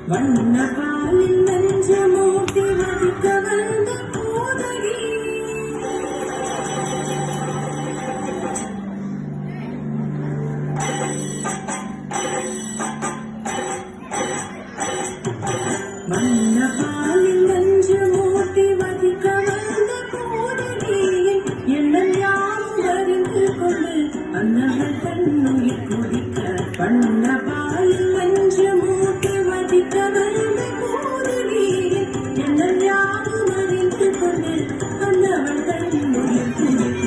வண்ணபாலில் நெஞ்சமூட்டி மதிக்க வந்த போதடி வண்ணபாலில் நெஞ்சமூட்டி மதிக்க வந்த போதடி எண்ணம் யாவும் அறிந்து கொண்டு அன்னவள் தன்னுயிர் குடிக்க வண்ணபாலில் நெஞ்சமூட்டி மதிக்க வந்த போதடி எண்ணம் யாவும் அறிந்து கொண்டு அன்னவள் தன்னுயிர் குடிக்க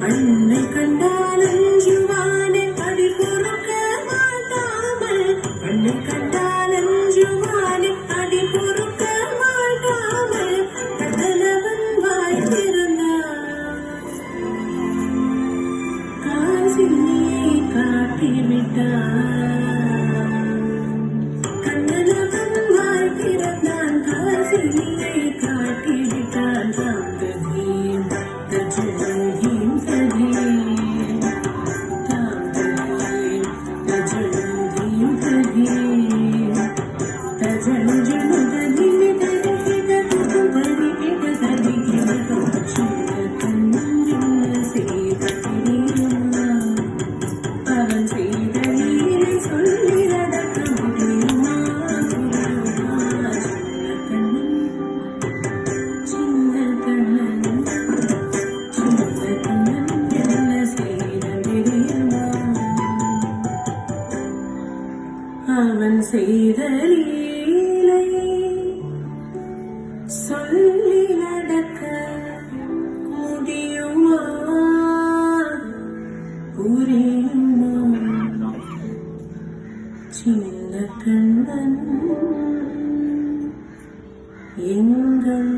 அன்னை கண்டால் அஞ்சுவானே அடி பொறுக்க மாட்டாமல் அன்னை கண்டால் அஞ்சுவானே அடி பொறுக்க மாட்டாமல் கடலவன் வாழ்ந்திருந்தான் காசினியை காட்டிவிட்டான் கண்ணனவன் வாழ்ந்திருந்தான் காசினியை காட்டிவிட்டான் சாந்ததீம் அவன் செய்த லீலை சொல்லி நடக்க முடியுமா புரியுமா சின்ன கண்ணன் எங்கள்